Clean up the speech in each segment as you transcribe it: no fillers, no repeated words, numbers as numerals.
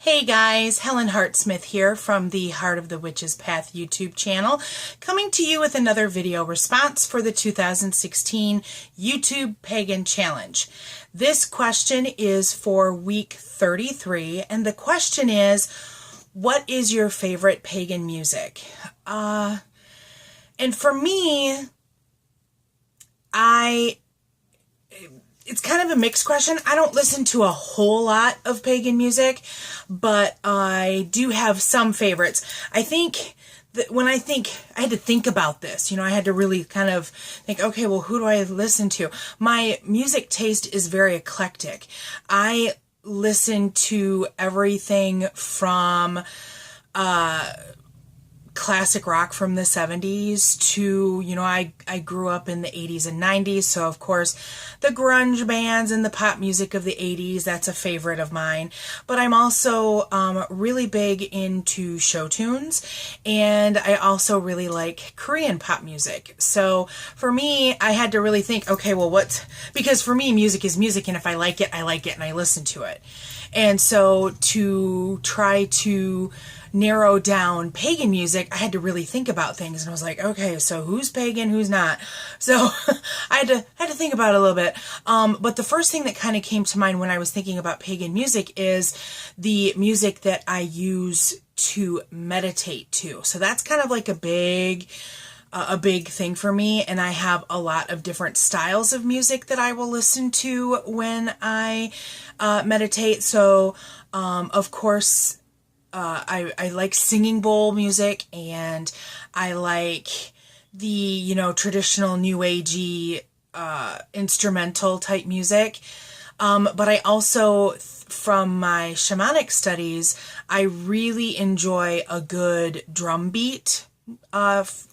Hey guys, Helen Hartsmith here from the Heart of the Witch's Path YouTube channel, coming to you with another video response for the 2016 YouTube Pagan Challenge. This question is for week 33, and the question is, what is your favorite pagan music? And for me, it's kind of a mixed question. I don't listen to a whole lot of pagan music, but I do have some favorites. I think that when I had to think about this, I had to really kind of think, okay, well, who do I listen to? My music taste is very eclectic. I listen to everything from classic rock from the 70s to, I grew up in the 80s and 90s, so of course the grunge bands and the pop music of the 80s, that's a favorite of mine. But I'm also really big into show tunes, and I also really like Korean pop music. So for me, I had to really think, okay, well, because for me, music is music, and if I like it, and I listen to it. And so to try to narrow down pagan music, I had to really think about things, and I was like, okay, so who's pagan, who's not? So I had to think about it a little bit. But the first thing that kind of came to mind when I was thinking about pagan music is the music that I use to meditate to. So that's kind of like a big thing for me, and I have a lot of different styles of music that I will listen to when I meditate. So of course, I like singing bowl music, and I like the, traditional new agey, instrumental type music. But I also, from my shamanic studies, I really enjoy a good drum beat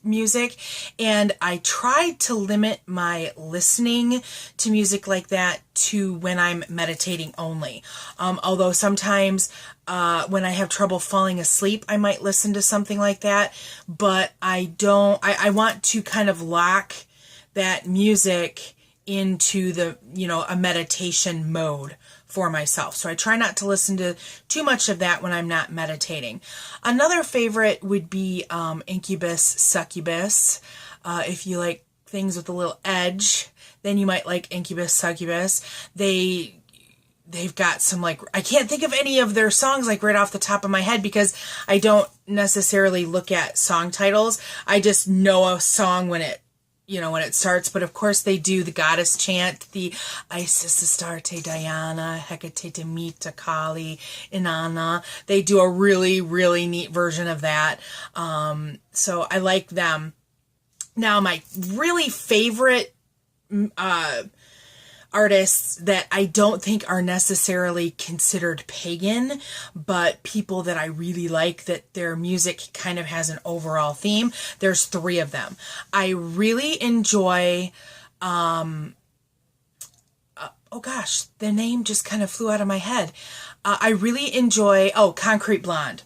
music, and I tried to limit my listening to music like that to when I'm meditating only. Although sometimes when I have trouble falling asleep, I might listen to something like that, but I want to kind of lock that music into the, a meditation mode for myself. So I try not to listen to too much of that when I'm not meditating. Another favorite would be Incubus, Succubus. If you like things with a little edge, then you might like Incubus, Succubus. They've got some, I can't think of any of their songs right off the top of my head, because I don't necessarily look at song titles. I just know a song when it starts. But of course they do the goddess chant, the Isis, Astarte, Diana, Hecate, Demeter, Kali, Inanna. They do a really, really neat version of that. So I like them. Now, my really favorite artists that I don't think are necessarily considered pagan, but people that I really like, that their music kind of has an overall theme. There's three of them. I really enjoy, oh gosh, the name just kind of flew out of my head. I really enjoy, Concrete Blonde.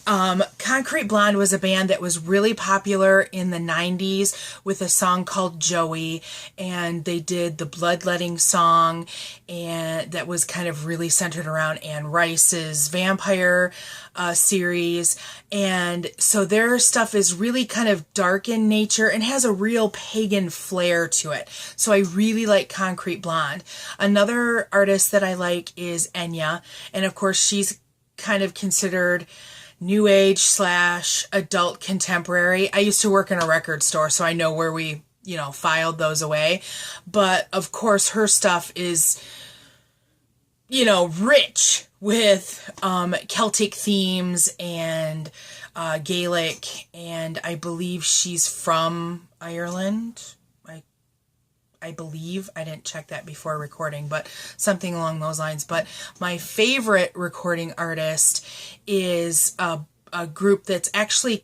Concrete Blonde was a band that was really popular in the 90s with a song called Joey, and they did the Bloodletting song, and that was kind of really centered around Anne Rice's vampire series. And so their stuff is really kind of dark in nature and has a real pagan flair to it. So I really like Concrete Blonde. Another artist that I like is Enya, and of course she's kind of considered new age / adult contemporary. I used to work in a record store, so I know where we, filed those away. But of course her stuff is, rich with Celtic themes and Gaelic, and I believe she's from Ireland. I believe. I didn't check that before recording, but something along those lines. But my favorite recording artist is a group that's actually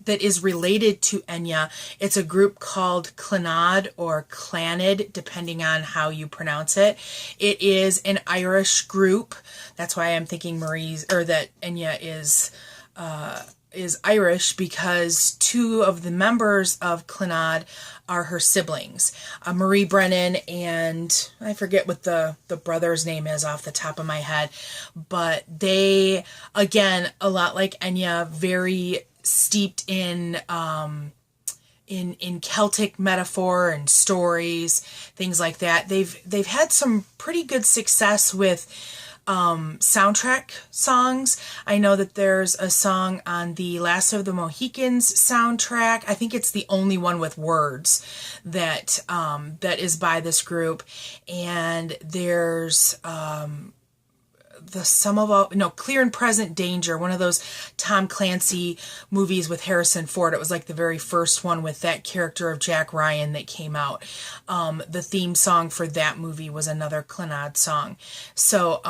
that is related to Enya. It's a group called Clannad or Clannad, depending on how you pronounce it. It is an Irish group. That's why I'm thinking that Enya is is Irish because two of the members of Clannad are her siblings, Marie Brennan, and I forget what the brother's name is off the top of my head, but they, again, a lot like Enya, very steeped in Celtic metaphor and stories, things like that. They've had some pretty good success with soundtrack songs. I know that there's a song on the Last of the Mohicans soundtrack. I think it's the only one with words that that is by this group. And there's Clear and Present Danger, one of those Tom Clancy movies with Harrison Ford. It was like the very first one with that character of Jack Ryan that came out. The theme song for that movie was another Clannad song. So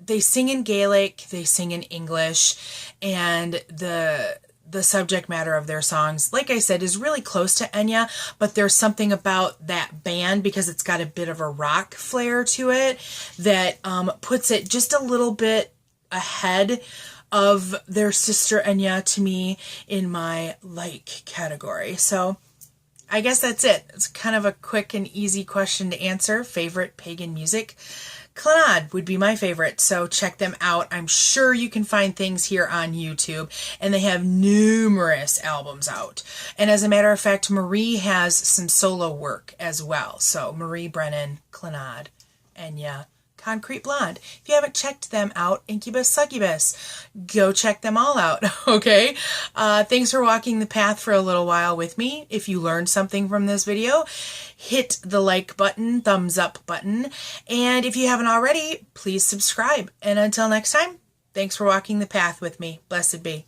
they sing in Gaelic, they sing in English, and the subject matter of their songs, like I said, is really close to Enya, but there's something about that band, because it's got a bit of a rock flair to it, that puts it just a little bit ahead of their sister Enya to me in my like category. So I guess that's it. It's kind of a quick and easy question to answer. Favorite pagan music? Clannad would be my favorite, so check them out. I'm sure you can find things here on YouTube, and they have numerous albums out. And as a matter of fact, Marie has some solo work as well. So Marie Brennan, Clannad, Enya, Concrete Blonde. If you haven't checked them out, Incubus, Succubus, go check them all out, okay? Thanks for walking the path for a little while with me. If you learned something from this video, hit the like button, thumbs up button, and if you haven't already, please subscribe. And until next time, thanks for walking the path with me. Blessed be.